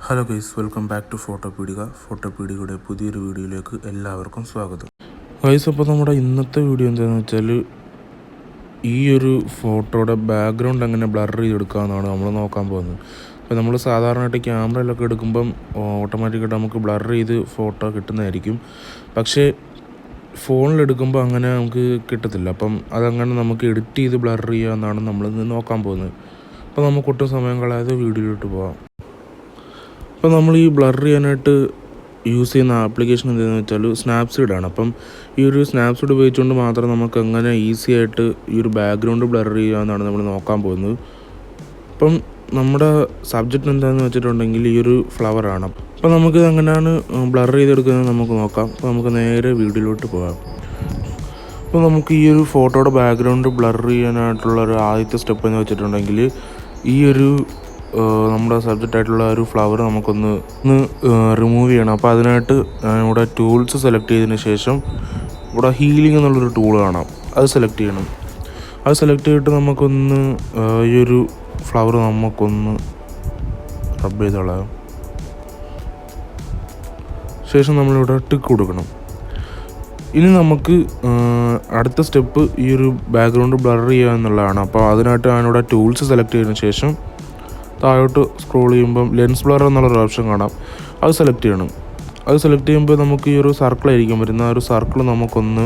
Hello guys, welcome back to ഫോട്ടോപീഡികയുടെ പുതിയൊരു വീഡിയോയിലേക്ക് എല്ലാവർക്കും സ്വാഗതം. ഗൈസ്, അപ്പോൾ നമ്മുടെ ഇന്നത്തെ വീഡിയോ എന്താണെന്ന് വെച്ചാൽ ഈ ഒരു ഫോട്ടോയുടെ ബാക്ക്ഗ്രൗണ്ട് എങ്ങനെ ബ്ലർ ചെയ്തെടുക്കാമെന്നാണ് നമ്മൾ നോക്കാൻ പോകുന്നത്. അപ്പോൾ നമ്മൾ സാധാരണയായിട്ട് ക്യാമറയിലൊക്കെ എടുക്കുമ്പം ഓട്ടോമാറ്റിക്കായിട്ട് നമുക്ക് ബ്ലർ ചെയ്ത് ഫോട്ടോ കിട്ടുന്നതായിരിക്കും. പക്ഷേ ഫോണിലെടുക്കുമ്പോൾ അങ്ങനെ നമുക്ക് കിട്ടത്തില്ല. അപ്പം അതങ്ങനെ നമുക്ക് എഡിറ്റ് ചെയ്ത് ബ്ലർ ചെയ്യാമെന്നാണ് നമ്മളിന്ന് നോക്കാൻ പോകുന്നത്. അപ്പോൾ നമുക്ക് ഒട്ടും സമയം കളയാതെ വീഡിയോയിലോട്ട് പോകാം. അപ്പോൾ നമ്മൾ ഈ ബ്ലർ ചെയ്യാനായിട്ട് യൂസ് ചെയ്യുന്ന ആപ്ലിക്കേഷൻ എന്താണെന്ന് വെച്ചാൽ സ്നാപ്സീഡാണ്. അപ്പം ഈ ഒരു സ്നാപ്സീഡ് ഉപയോഗിച്ചുകൊണ്ട് മാത്രം നമുക്ക് എങ്ങനെ ഈസി ആയിട്ട് ഈ ഒരു ബാക്ക്ഗ്രൗണ്ട് ബ്ലർ ചെയ്യാമെന്നാണ് നമ്മൾ നോക്കാൻ പോകുന്നത്. അപ്പം നമ്മുടെ സബ്ജക്റ്റ് എന്താണെന്ന് വെച്ചിട്ടുണ്ടെങ്കിൽ ഈ ഒരു ഫ്ലവറാണ്. അപ്പോൾ നമുക്കിത് എങ്ങനെയാണ് ബ്ലർ ചെയ്തെടുക്കുന്നത് നമുക്ക് നോക്കാം. അപ്പോൾ നമുക്ക് നേരെ വീഡിയോയിലോട്ട് പോകാം. അപ്പോൾ നമുക്ക് ഈ ഒരു ഫോട്ടോയുടെ ബാക്ക്ഗ്രൗണ്ട് ബ്ലർ ചെയ്യാനായിട്ടുള്ള ഒരു ആദ്യത്തെ സ്റ്റെപ്പ് എന്ന് വെച്ചിട്ടുണ്ടെങ്കിൽ ഈ ഒരു നമ്മുടെ സബ്ജക്റ്റ് ആയിട്ടുള്ള ഒരു ഫ്ലവർ നമുക്കൊന്ന് റിമൂവ് ചെയ്യണം. അപ്പോൾ അതിനായിട്ട് ഇവിടെ ടൂൾസ് സെലക്ട് ചെയ്തതിന് ശേഷം ഇവിടെ ഹീലിംഗ് എന്നുള്ളൊരു ടൂൾ കാണാം, അത് സെലക്ട് ചെയ്യണം. അത് സെലക്ട് ചെയ്തിട്ട് നമുക്കൊന്ന് ഈ ഒരു ഫ്ലവർ നമുക്കൊന്ന് റബ്ബ് ചെയ്ത് കളയാം. ശേഷം നമ്മളിവിടെ ടിക്ക് കൊടുക്കണം. ഇനി നമുക്ക് അടുത്ത സ്റ്റെപ്പ് ഈ ഒരു ബാക്ക്ഗ്രൗണ്ട് ബ്ലർ ചെയ്യുക എന്നുള്ളതാണ്. അപ്പോൾ അതിനായിട്ട് ഞാനിവിടെ ടൂൾസ് സെലക്ട് ചെയ്തതിന് ശേഷം താഴോട്ട് സ്ക്രോൾ ചെയ്യുമ്പം ലെൻസ് ബ്ലർ എന്നുള്ളൊരു ഓപ്ഷൻ കാണാം, അത് സെലക്ട് ചെയ്യണം. അത് സെലക്ട് ചെയ്യുമ്പോൾ നമുക്ക് ഈ ഒരു സർക്കിളായിരിക്കും വരുന്ന ആ ഒരു സർക്കിൾ നമുക്കൊന്ന്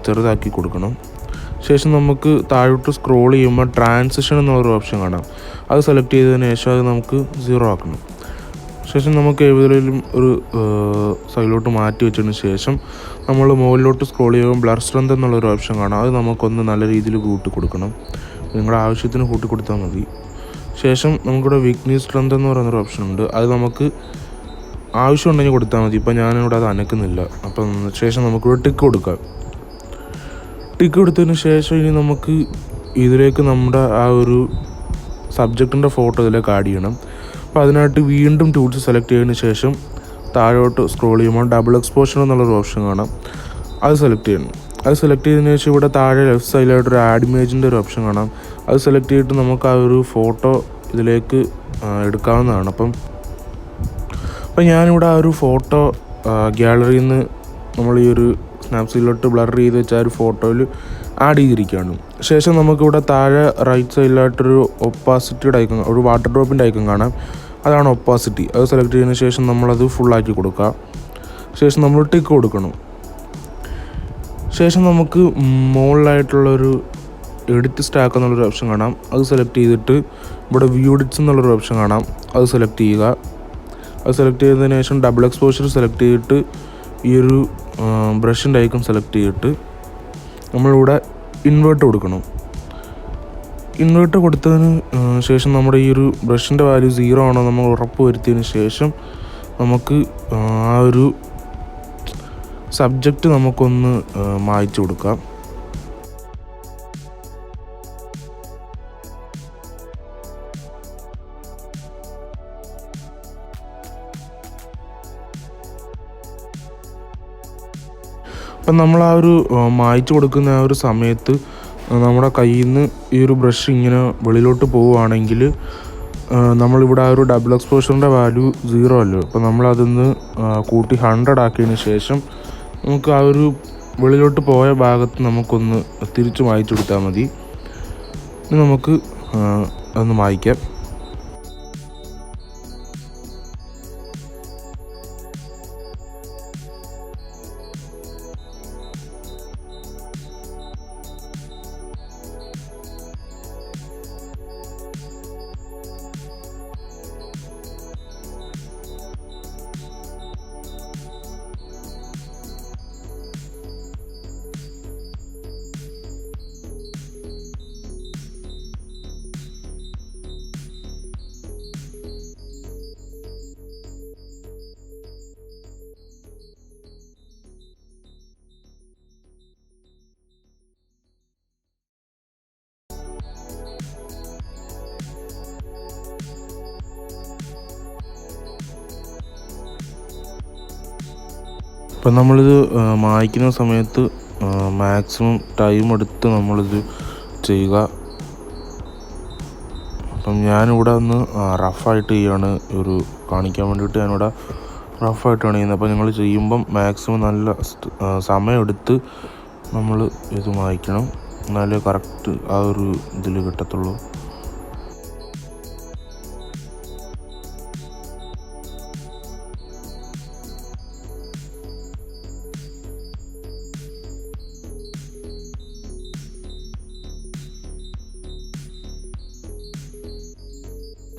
ചെറുതാക്കി കൊടുക്കണം. ശേഷം നമുക്ക് താഴോട്ട് സ്ക്രോൾ ചെയ്യുമ്പോൾ ട്രാൻസിഷൻ എന്നുള്ളൊരു ഓപ്ഷൻ കാണാം, അത് സെലക്ട് ചെയ്തതിന് ശേഷം അത് നമുക്ക് 0 ആക്കണം. ശേഷം നമുക്ക് ഏതെങ്കിലും ഒരു സൈഡിലോട്ട് മാറ്റി വെച്ചതിന് ശേഷം നമ്മൾ മുകളിലോട്ട് സ്ക്രോൾ ചെയ്യുമ്പോൾ ബ്ലർ സ്ട്രെങ്ത് എന്നുള്ളൊരു ഓപ്ഷൻ കാണാം, അത് നമുക്കൊന്ന് നല്ല രീതിയിൽ കൂട്ടി കൊടുക്കണം. നിങ്ങളുടെ ആവശ്യത്തിന് കൂട്ടി കൊടുത്താൽ മതി. ശേഷം നമുക്കിവിടെ വീക്ക്നെസ് സ്ട്രെങ്ത് എന്ന് പറയുന്നൊരു ഓപ്ഷൻ ഉണ്ട്, അത് നമുക്ക് ആവശ്യമുണ്ടെങ്കിൽ കൊടുത്താൽ മതി. ഇപ്പം ഞാനിവിടെ അത് അനക്കുന്നില്ല. അപ്പം ശേഷം നമുക്കിവിടെ ടിക്ക് കൊടുക്കാം. ടിക്ക് കൊടുത്തതിന് ശേഷം ഇനി നമുക്ക് ഇതിലേക്ക് നമ്മുടെ ആ ഒരു സബ്ജക്റ്റിൻ്റെ ഫോട്ടോ ഇതിലേക്ക് ആഡ് ചെയ്യണം. അപ്പോൾ അതിനായിട്ട് വീണ്ടും ടൂൾസ് സെലക്ട് ചെയ്തതിന് ശേഷം താഴോട്ട് സ്ക്രോൾ ചെയ്യുമ്പോൾ ഡബിൾ എക്സ്പോഷർ എന്നുള്ളൊരു ഓപ്ഷൻ കാണാം, അത് സെലക്ട് ചെയ്യണം. അത് സെലക്ട് ചെയ്തതിന് ശേഷം ഇവിടെ താഴെ ലെഫ്റ്റ് സൈഡിലായിട്ടൊരു ആഡ് ഇമേജിൻ്റെ ഒരു ഓപ്ഷൻ കാണാം, അത് സെലക്ട് ചെയ്തിട്ട് നമുക്ക് ആ ഒരു ഫോട്ടോ ഇതിലേക്ക് എടുക്കാവുന്നതാണ്. അപ്പം ഞാനിവിടെ ആ ഒരു ഫോട്ടോ ഗ്യാലറിയിൽ നിന്ന് നമ്മൾ ഈ ഒരു സ്നാപ്സീഡിലോട്ട് ബ്ലർ ചെയ്ത് വെച്ച ആ ഒരു ഫോട്ടോയിൽ ആഡ് ചെയ്തിരിക്കുകയാണ്. ശേഷം നമുക്കിവിടെ താഴെ റൈറ്റ് സൈഡിലായിട്ടൊരു ഒപ്പാസിറ്റിയുടെ ഐക്കൺ, ഒരു വാട്ടർ ഡ്രോപ്പിൻ്റെ ഐക്കൺ കാണാം, അതാണ് ഒപ്പാസിറ്റി. അത് സെലക്ട് ചെയ്തതിന് ശേഷം നമ്മളത് ഫുള്ളാക്കി കൊടുക്കുക. ശേഷം നമ്മൾ ടിക്ക് കൊടുക്കണം. ശേഷം നമുക്ക് മുകളിലായിട്ടുള്ളൊരു എഡിറ്റ് സ്റ്റാക്ക് എന്നുള്ളൊരു ഓപ്ഷൻ കാണാം, അത് സെലക്ട് ചെയ്തിട്ട് ഇവിടെ വ്യൂ എഡിറ്റ്സ് എന്നുള്ളൊരു ഓപ്ഷൻ കാണാം, അത് സെലക്ട് ചെയ്യുക. അത് സെലക്ട് ചെയ്തതിന് ശേഷം ഡബിൾ എക്സ്പോഷർ സെലക്ട് ചെയ്തിട്ട് ഈ ഒരു ബ്രഷിൻ്റെ ഐക്കൺ സെലക്ട് ചെയ്തിട്ട് നമ്മളിവിടെ ഇൻവേർട്ട് കൊടുക്കണം. ഇൻവേർട്ട് കൊടുത്തതിന് ശേഷം നമ്മുടെ ഈ ഒരു ബ്രഷിൻ്റെ വാല്യൂ 0 ആണോ നമ്മൾ ഉറപ്പ് വരുത്തിയതിന് ശേഷം നമുക്ക് ആ ഒരു സബ്ജക്റ്റ് നമുക്കൊന്ന് മായ്ച്ചു കൊടുക്കാം. അപ്പം നമ്മൾ ആ ഒരു മായ്ച്ചു കൊടുക്കുന്ന ആ ഒരു സമയത്ത് നമ്മുടെ കയ്യിൽ നിന്ന് ഈ ഒരു ബ്രഷ് ഇങ്ങനെ വെളിയിലോട്ട് പോവുകയാണെങ്കിൽ നമ്മളിവിടെ ആ ഒരു ഡബിൾ എക്സ്പോഷറിൻ്റെ വാല്യൂ 0 അല്ലോ. അപ്പോൾ നമ്മളതിന്ന് കൂട്ടി 100 ആക്കിയതിന് ശേഷം നമുക്ക് ആ ഒരു വെളിയിലോട്ട് പോയ ഭാഗത്ത് നമുക്കൊന്ന് തിരിച്ച് മായ്ച്ചു കൊടുത്താൽ മതി. ഇനി നമുക്ക് അതൊന്ന് മായ്ക്കാം. ഇപ്പം നമ്മളിത് മായ്ക്കുന്ന സമയത്ത് മാക്സിമം ടൈം എടുത്ത് നമ്മളിത് ചെയ്യുക. അപ്പം ഞാനിവിടെ ഒന്ന് റഫായിട്ട് ചെയ്യാണ് ഒരു കാണിക്കാൻ വേണ്ടിയിട്ട് ഞാനിവിടെ റഫായിട്ടാണ് ചെയ്യുന്നത്. അപ്പോൾ നിങ്ങൾ ചെയ്യുമ്പം മാക്സിമം നല്ല സമയമെടുത്ത് നമ്മൾ ഇത് മായ്ക്കണം, എന്നാലേ കറക്റ്റ് ആ ഒരു ഇതിൽ കിട്ടത്തുള്ളൂ.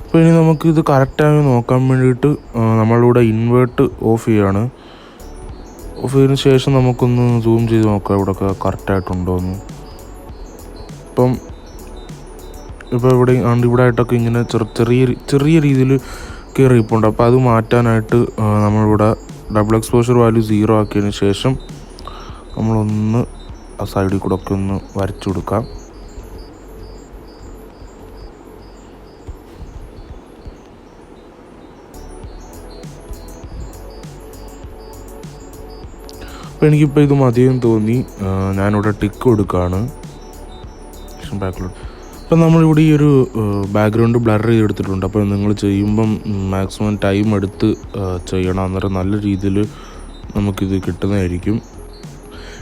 അപ്പോൾ ഇനി നമുക്കിത് കറക്റ്റായി നോക്കാൻ വേണ്ടിയിട്ട് നമ്മളിവിടെ ഇൻവേർട്ട് ഓഫ് ചെയ്യാണ്. ഓഫ് ചെയ്തതിന് ശേഷം നമുക്കൊന്ന് സൂം ചെയ്ത് നോക്കാം ഇവിടെയൊക്കെ കറക്റ്റായിട്ടുണ്ടോ എന്ന്. ഇപ്പോൾ ഇവിടെ ആയിട്ടൊക്കെ ഇങ്ങനെ ചെറിയ രീതിയിൽ കയറിയിപ്പുണ്ട്. അപ്പോൾ അത് മാറ്റാനായിട്ട് നമ്മളിവിടെ ഡബിൾ എക്സ്പോഷർ വാല്യൂ 0 ആക്കിയതിന് ശേഷം നമ്മളൊന്ന് ആ സൈഡിൽ കൂടെ ഒക്കെ ഒന്ന് വരച്ചു കൊടുക്കാം. അപ്പോൾ എനിക്കിപ്പോൾ ഇത് മതിയെന്ന് തോന്നി, ഞാനിവിടെ ടിക്ക് കൊടുക്കുകയാണ് ബാക്കിലോട്ട്. അപ്പം നമ്മളിവിടെ ഈ ഒരു ബാക്ക്ഗ്രൗണ്ട് ബ്ലർ ചെയ്തെടുത്തിട്ടുണ്ട്. അപ്പോൾ നിങ്ങൾ ചെയ്യുമ്പം മാക്സിമം ടൈം എടുത്ത് ചെയ്യണം, അന്നേരം നല്ല രീതിയിൽ നമുക്കിത് കിട്ടുന്നതായിരിക്കും.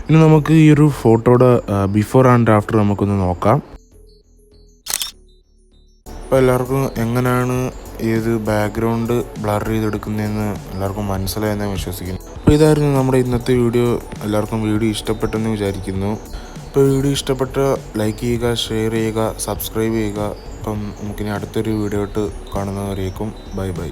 ഇനി നമുക്ക് ഈ ഒരു ഫോട്ടോയുടെ ബിഫോർ ആൻഡ് ആഫ്റ്റർ നമുക്കൊന്ന് നോക്കാം. അപ്പോൾ എല്ലാവർക്കും എങ്ങനെയാണ് ഏത് ബാക്ക്ഗ്രൗണ്ട് ബ്ലർ ചെയ്തെടുക്കുന്നതെന്ന് എല്ലാവർക്കും മനസ്സിലായെന്ന് വിശ്വസിക്കുന്നു. അപ്പോൾ ഇതായിരുന്നു നമ്മുടെ ഇന്നത്തെ വീഡിയോ. എല്ലാവർക്കും വീഡിയോ ഇഷ്ടപ്പെട്ടെന്ന് വിചാരിക്കുന്നു. ഇപ്പോൾ വീഡിയോ ഇഷ്ടപ്പെട്ട ലൈക്ക് ചെയ്യുക, ഷെയർ ചെയ്യുക, സബ്സ്ക്രൈബ് ചെയ്യുക. അപ്പം നമുക്കിനി അടുത്തൊരു വീഡിയോ ആയിട്ട് കാണുന്നവരേക്കും ബൈ ബൈ.